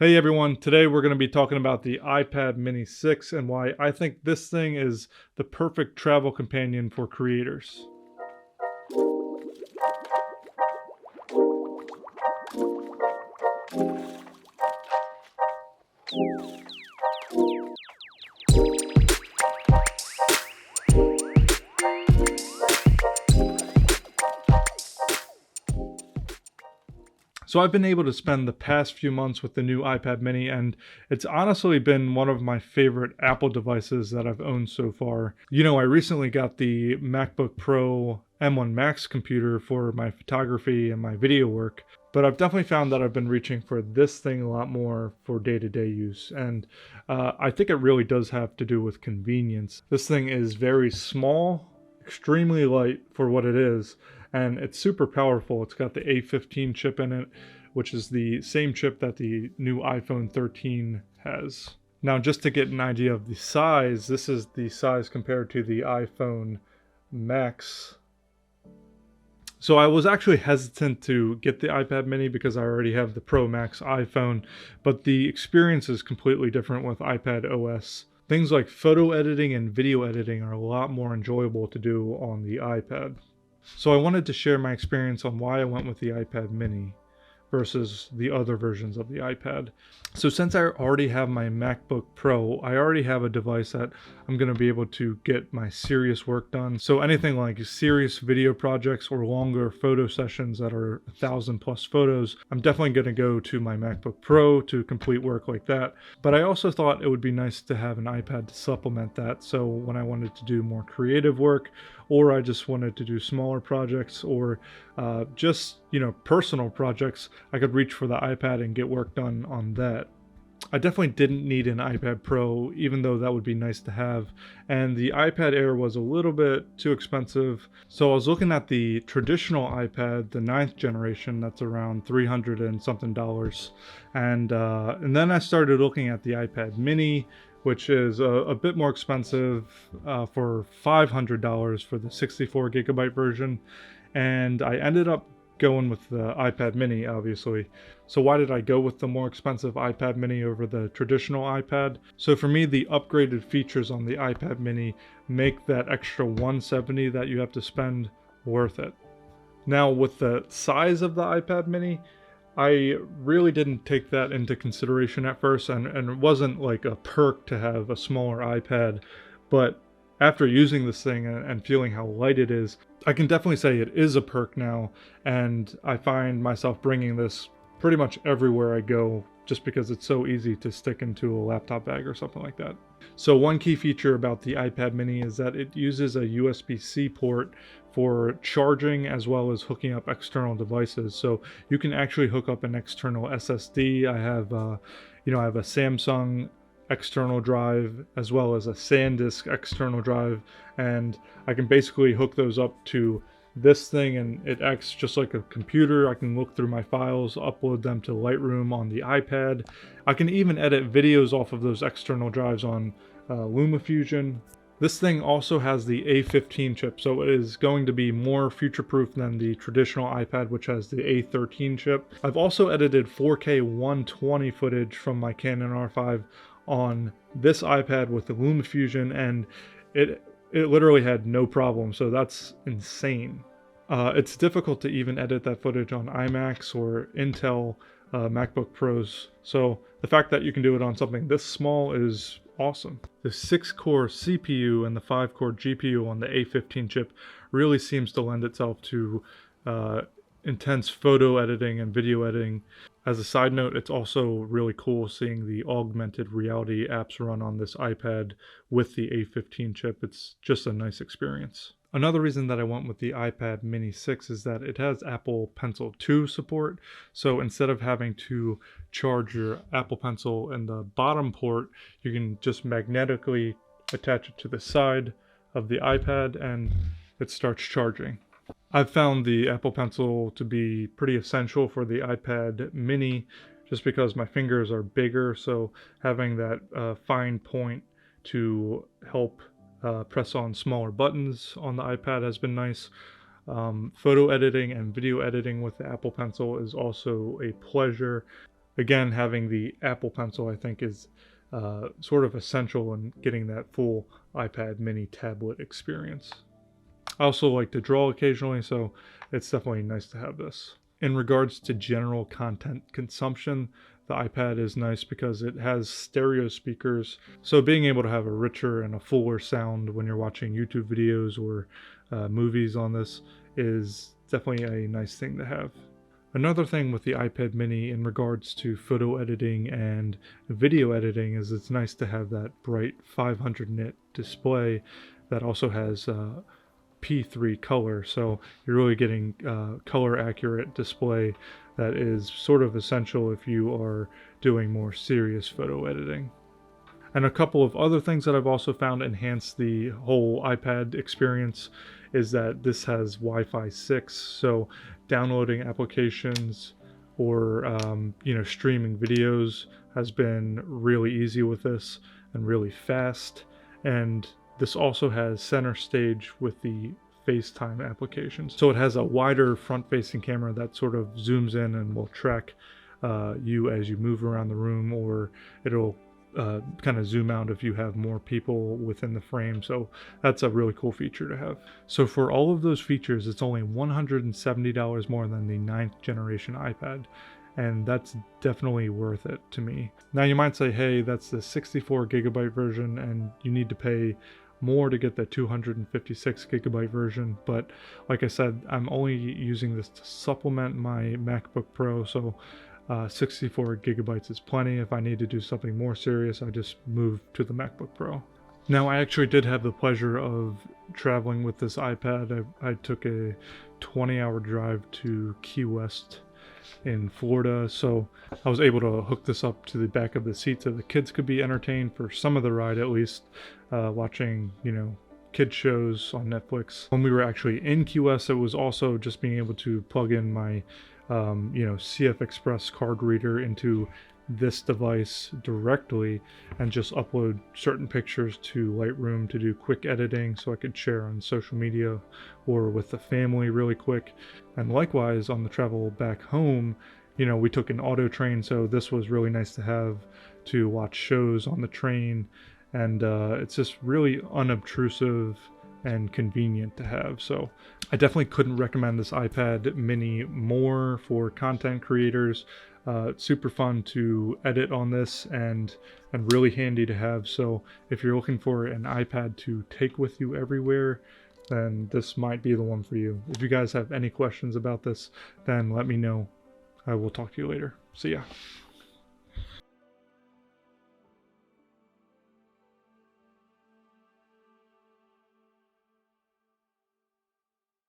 Hey everyone, today we're going to be talking about the iPad Mini 6 and why I think this thing is the perfect travel companion for creators. So I've been able to spend the past few months with the new iPad Mini, and it's honestly been one of my favorite Apple devices that I've owned so far. I recently got the MacBook Pro M1 Max computer for my photography and my video work, but I've definitely found that I've been reaching for this thing a lot more for day-to-day use, and I think it really does have to do with convenience. This thing is very small, extremely light for what it is, and it's super powerful. It's got the A15 chip in it, which is the same chip that the new iPhone 13 has. Now, just to get an idea of the size, this is the size compared to the iPhone Max. So I was actually hesitant to get the iPad mini because I already have the Pro Max iPhone, but the experience is completely different with iPad OS. Things like photo editing and video editing are a lot more enjoyable to do on the iPad. So I wanted to share my experience on why I went with the iPad mini versus the other versions of the iPad. So since I already have my MacBook Pro, I already have a device that I'm going to be able to get my serious work done. So anything like serious video projects or longer photo sessions that are 1,000+ photos, I'm definitely going to go to my MacBook Pro to complete work like that. But I also thought it would be nice to have an iPad to supplement that. So when I wanted to do more creative work, or I just wanted to do smaller projects, or just personal projects, I could reach for the iPad and get work done on that. I definitely didn't need an iPad Pro, even though that would be nice to have, and the iPad Air was a little bit too expensive. So I was looking at the traditional iPad, the 9th generation, that's around $300 and something, and then I started looking at the iPad Mini, which is a bit more expensive, for $500 for the 64 gigabyte version, and I ended up going with the iPad mini, obviously. So why did I go with the more expensive iPad mini over the traditional iPad? So for me, the upgraded features on the iPad mini make that extra $170 that you have to spend worth it. Now, with the size of the iPad mini, I really didn't take that into consideration at first, and it wasn't like a perk to have a smaller iPad, but after using this thing and feeling how light it is, I can definitely say it is a perk now, and I find myself bringing this pretty much everywhere I go just because it's so easy to stick into a laptop bag or something like that. So one key feature about the iPad mini is that it uses a USB-C port for charging as well as hooking up external devices. So you can actually hook up an external SSD. I have a Samsung external drive as well as a SanDisk external drive, and I can basically hook those up to this thing and it acts just like a computer. I can look through my files, upload them to Lightroom on the iPad. I can even edit videos off of those external drives on LumaFusion. This thing also has the A15 chip, so it is going to be more future-proof than the traditional iPad, which has the A13 chip. I've also edited 4K 120 footage from my Canon R5 on this iPad with the LumaFusion, and it literally had no problem, so that's insane. It's difficult to even edit that footage on iMacs or Intel MacBook Pros, so the fact that you can do it on something this small is awesome. The 6-core CPU and the 5-core GPU on the A15 chip really seems to lend itself to intense photo editing and video editing. As a side note, it's also really cool seeing the augmented reality apps run on this iPad with the A15 chip. It's just a nice experience. Another reason that I went with the iPad Mini 6 is that it has Apple Pencil 2 support. So instead of having to charge your Apple Pencil in the bottom port, you can just magnetically attach it to the side of the iPad and it starts charging. I've found the Apple Pencil to be pretty essential for the iPad mini just because my fingers are bigger, so having that fine point to help press on smaller buttons on the iPad has been nice. Photo editing and video editing with the Apple Pencil is also a pleasure. again, having the Apple Pencil I think is sort of essential in getting that full iPad mini tablet experience. I also like to draw occasionally, so it's definitely nice to have this. In regards to general content consumption, the iPad is nice because it has stereo speakers, so being able to have a richer and a fuller sound when you're watching YouTube videos or movies on this is definitely a nice thing to have. Another thing with the iPad mini in regards to photo editing and video editing is it's nice to have that bright 500 nit display that also has P3 color, so you're really getting color accurate display that is sort of essential if you are doing more serious photo editing. And a couple of other things that I've also found enhance the whole iPad experience is that this has Wi-Fi 6, so downloading applications or streaming videos has been really easy with this and really fast. And this also has center stage with the FaceTime applications. So it has a wider front-facing camera that sort of zooms in and will track you as you move around the room, or it'll kind of zoom out if you have more people within the frame. So that's a really cool feature to have. So for all of those features, it's only $170 more than the 9th generation iPad. And that's definitely worth it to me. Now you might say, hey, that's the 64 gigabyte version and you need to pay more to get the 256 gigabyte version, but like I said, I'm only using this to supplement my MacBook Pro, so 64 gigabytes is plenty. If I need to do something more serious, I just move to the MacBook Pro. Now, I actually did have the pleasure of traveling with this iPad. I took a 20-hour drive to Key West in Florida, so I was able to hook this up to the back of the seat so the kids could be entertained for some of the ride, at least watching kid shows on Netflix. When we were actually in Key West, it was also just being able to plug in my CF Express card reader into this device directly and just upload certain pictures to Lightroom to do quick editing so I could share on social media or with the family really quick. And likewise on the travel back home, we took an auto train, so this was really nice to have to watch shows on the train, and it's just really unobtrusive and convenient to have. So I definitely couldn't recommend this iPad mini more for content creators. It's super fun to edit on this and really handy to have. So if you're looking for an iPad to take with you everywhere, then this might be the one for you. If you guys have any questions about this, then let me know. I will talk to you later. See ya.